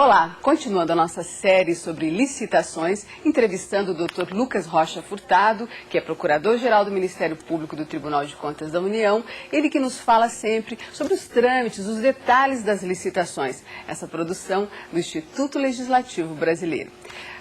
Olá, continuando a nossa série sobre licitações, entrevistando o Dr. Lucas Rocha Furtado, que é Procurador-Geral do Ministério Público do Tribunal de Contas da União, ele que nos fala sempre sobre os trâmites, os detalhes das licitações, essa produção do Instituto Legislativo Brasileiro.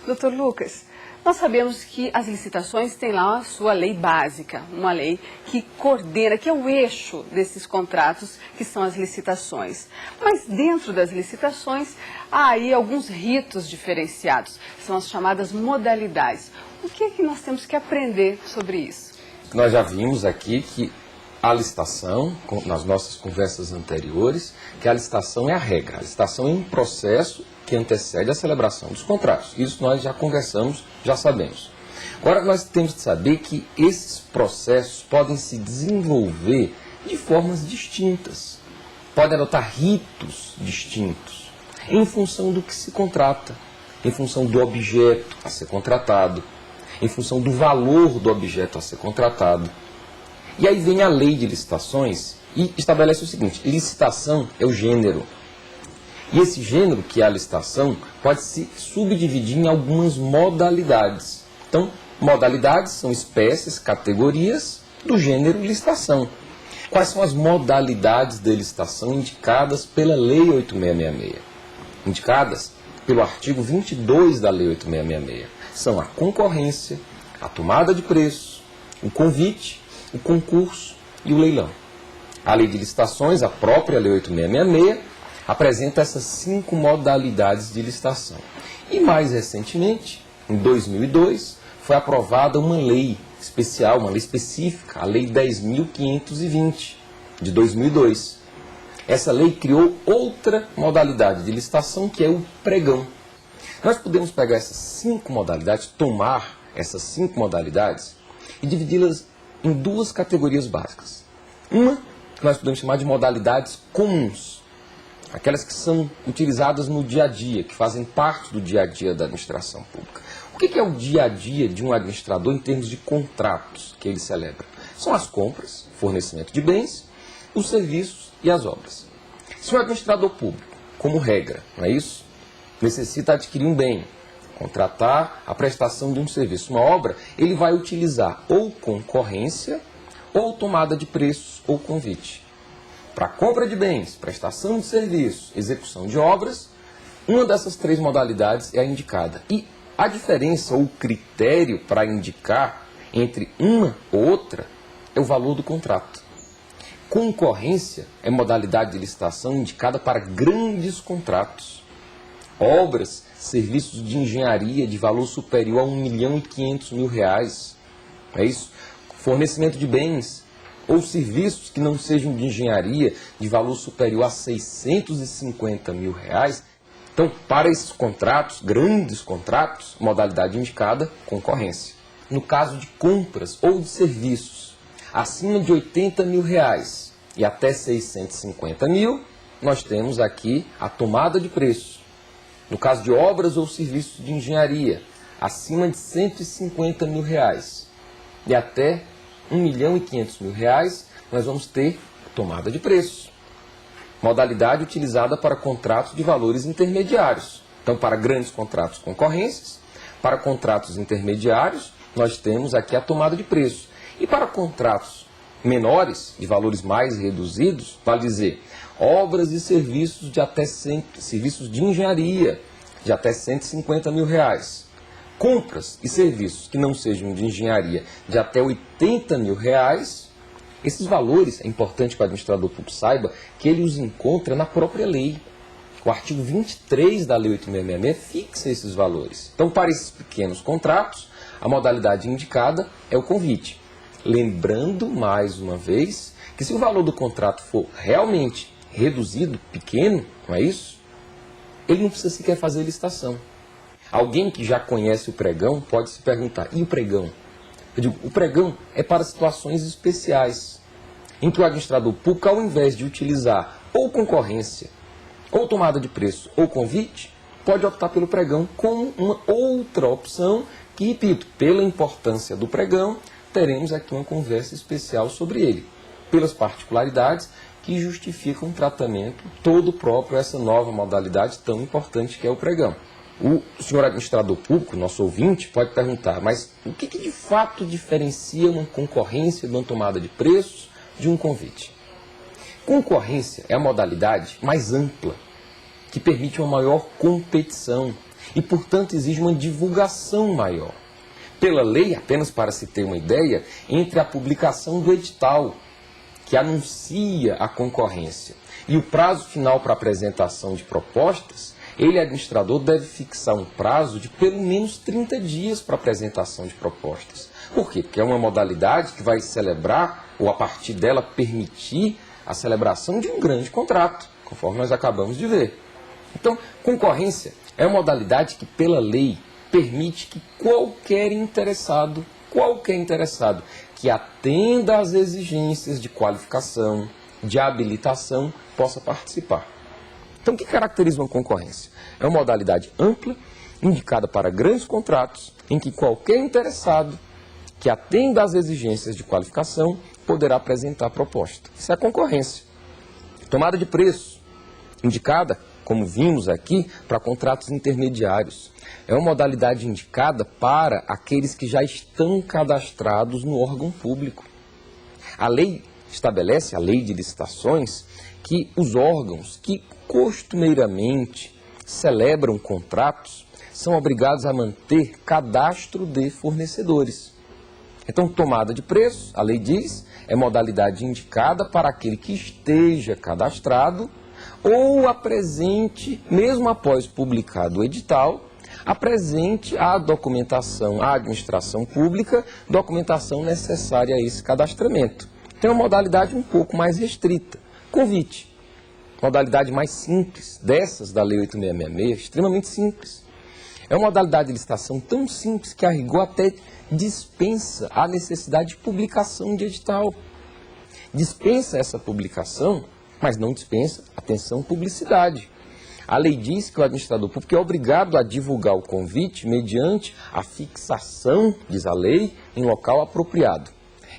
Dr. Lucas, nós sabemos que as licitações têm lá a sua lei básica, uma lei que coordena, que é o eixo desses contratos, que são as licitações. Mas dentro das licitações, há aí alguns ritos diferenciados, são as chamadas modalidades. O que é que nós temos que aprender sobre isso? Nós já vimos aqui que a licitação, nas nossas conversas anteriores, que a licitação é a regra. A licitação é um processo que antecede a celebração dos contratos. Isso nós já conversamos, já sabemos. Agora, nós temos de saber que esses processos podem se desenvolver de formas distintas. Podem adotar ritos distintos, em função do que se contrata, em função do objeto a ser contratado, em função do valor do objeto a ser contratado. E aí vem a lei de licitações e estabelece o seguinte: licitação é o gênero. E esse gênero, que é a licitação, pode se subdividir em algumas modalidades. Então, modalidades são espécies, categorias do gênero licitação. Quais são as modalidades de licitação indicadas pela Lei 8666? Indicadas pelo artigo 22 da Lei 8666. São a concorrência, a tomada de preço, o convite, o concurso e o leilão. A Lei de Licitações, a própria Lei 8666, apresenta essas 5 modalidades de licitação. E mais recentemente, em 2002, foi aprovada uma lei especial, uma lei específica, a Lei 10.520, de 2002. Essa lei criou outra modalidade de licitação, que é o pregão. Nós podemos pegar essas 5 modalidades, tomar essas 5 modalidades e dividi-las em 2 categorias básicas. Uma que nós podemos chamar de modalidades comuns, aquelas que são utilizadas no dia a dia, que fazem parte do dia a dia da administração pública. O que é o dia a dia de um administrador em termos de contratos que ele celebra? São as compras, fornecimento de bens, os serviços e as obras. Se o administrador público, como regra, não é isso? Necessita adquirir um bem, contratar a prestação de um serviço, uma obra, ele vai utilizar ou concorrência, ou tomada de preços, ou convite. Para compra de bens, prestação de serviços, execução de obras, uma dessas 3 modalidades é a indicada. E a diferença ou o critério para indicar entre uma ou outra é o valor do contrato. Concorrência é modalidade de licitação indicada para grandes contratos. Obras, serviços de engenharia de valor superior a R$1.500.000. É isso? Fornecimento de bens ou serviços que não sejam de engenharia de valor superior a R$650.000. Então, para esses contratos, grandes contratos, modalidade indicada, concorrência. No caso de compras ou de serviços acima de R$80.000 e até R$650.000, nós temos aqui a tomada de preço. No caso de obras ou serviços de engenharia acima de R$150.000 e até R$1.500.000, nós vamos ter tomada de preço. Modalidade utilizada para contratos de valores intermediários. Então, para grandes contratos, concorrências. Para contratos intermediários, nós temos aqui a tomada de preço. E para contratos menores, de valores mais reduzidos, vale dizer, obras e serviços de até serviços de engenharia de até R$150.000. Compras e serviços que não sejam de engenharia de até R$80.000, esses valores, é importante que o administrador público saiba, que ele os encontra na própria lei. O artigo 23 da Lei 8666 fixa esses valores. Então, para esses pequenos contratos, a modalidade indicada é o convite. Lembrando, mais uma vez, que se o valor do contrato for realmente reduzido, pequeno, não é isso? Ele não precisa sequer fazer licitação. Alguém que já conhece o pregão pode se perguntar, e o pregão? Eu digo, o pregão é para situações especiais, em que o administrador público, ao invés de utilizar ou concorrência, ou tomada de preço, ou convite, pode optar pelo pregão como uma outra opção, que, repito, pela importância do pregão, teremos aqui uma conversa especial sobre ele. Pelas particularidades, que justificam um tratamento todo próprio a essa nova modalidade tão importante que é o pregão. O senhor administrador público, nosso ouvinte, pode perguntar, mas o que de fato diferencia uma concorrência de uma tomada de preços de um convite? Concorrência é a modalidade mais ampla, que permite uma maior competição e, portanto, exige uma divulgação maior. Pela lei, apenas para se ter uma ideia, entre a publicação do edital, que anuncia a concorrência, e o prazo final para apresentação de propostas, ele, administrador, deve fixar um prazo de pelo menos 30 dias para apresentação de propostas. Por quê? Porque é uma modalidade que vai celebrar, ou a partir dela permitir, a celebração de um grande contrato, conforme nós acabamos de ver. Então, concorrência é uma modalidade que, pela lei, permite que qualquer interessado que atenda às exigências de qualificação, de habilitação, possa participar. Então, o que caracteriza uma concorrência? É uma modalidade ampla, indicada para grandes contratos, em que qualquer interessado que atenda às exigências de qualificação poderá apresentar proposta. Isso é a concorrência. Tomada de preço, indicada, como vimos aqui, para contratos intermediários. É uma modalidade indicada para aqueles que já estão cadastrados no órgão público. A lei estabelece, a lei de licitações, que os órgãos que costumeiramente celebram contratos são obrigados a manter cadastro de fornecedores. Então, tomada de preço, a lei diz, é modalidade indicada para aquele que esteja cadastrado ou apresente, mesmo após publicado o edital, apresente a documentação, à administração pública, documentação necessária a esse cadastramento. Tem uma modalidade um pouco mais restrita, convite. Modalidade mais simples, dessas da Lei 8666, extremamente simples. É uma modalidade de licitação tão simples que a rigor até dispensa a necessidade de publicação de edital. Dispensa essa publicação, mas não dispensa, atenção, publicidade. A lei diz que o administrador público é obrigado a divulgar o convite mediante a fixação, diz a lei, em local apropriado.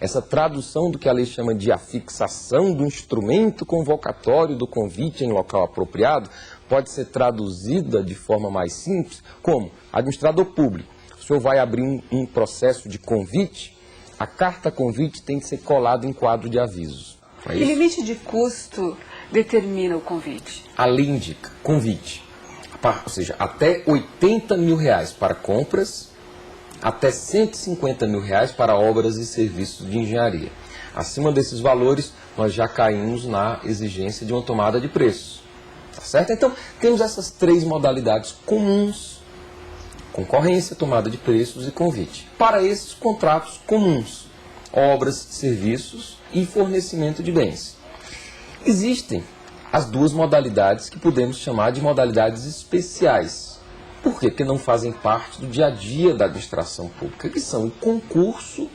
Essa tradução do que a lei chama de a fixação do instrumento convocatório do convite em local apropriado pode ser traduzida de forma mais simples como administrador público. O senhor vai abrir um processo de convite, a carta convite tem que ser colada em quadro de avisos. Que limite de custo determina o convite? A lei indica convite, ou seja, até R$80 mil para compras, até R$150 mil para obras e serviços de engenharia. Acima desses valores, nós já caímos na exigência de uma tomada de preços. Tá certo? Então, temos essas três modalidades comuns: concorrência, tomada de preços e convite. Para esses contratos comuns, obras, serviços e fornecimento de bens. Existem as duas modalidades que podemos chamar de modalidades especiais. Por quê? Porque não fazem parte do dia a dia da administração pública, que são o concurso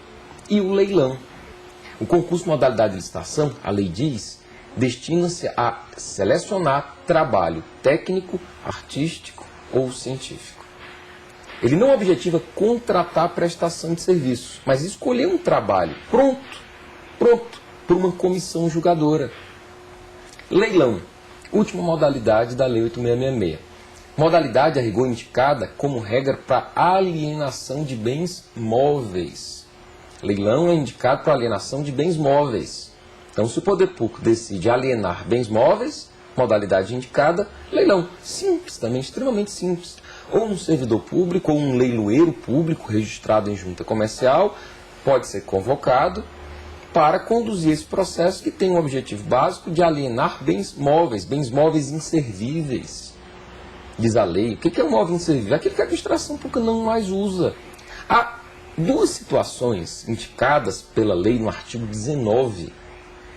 e o leilão. O concurso, modalidade de licitação, a lei diz, destina-se a selecionar trabalho técnico, artístico ou científico. Ele não objetiva contratar a prestação de serviços, mas escolher um trabalho pronto, por uma comissão julgadora. Leilão, última modalidade da Lei 8666. Modalidade a rigor indicada como regra para alienação de bens móveis. Leilão é indicado para alienação de bens móveis. Então, se o poder público decide alienar bens móveis, modalidade indicada, leilão. Simples também, extremamente simples. Ou um servidor público, ou um leiloeiro público registrado em junta comercial, pode ser convocado para conduzir esse processo que tem o objetivo básico de alienar bens móveis inservíveis. Diz a lei, o que é um móvel inservível? Aquele que a administração pública não mais usa. Há duas situações indicadas pela lei no artigo 19,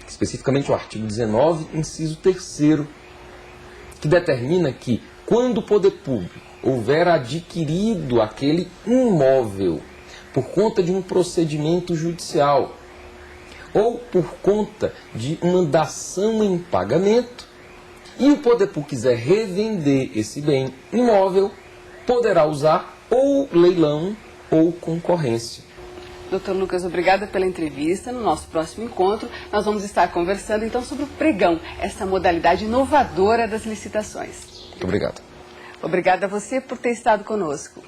especificamente o artigo 19, inciso 3º, que determina que, quando o poder público houver adquirido aquele imóvel por conta de um procedimento judicial ou por conta de uma dação em pagamento, e o poder público quiser revender esse bem imóvel, poderá usar ou leilão ou concorrência. Doutor Lucas, obrigada pela entrevista. No nosso próximo encontro, nós vamos estar conversando então sobre o pregão, essa modalidade inovadora das licitações. Muito obrigado. Obrigada a você por ter estado conosco.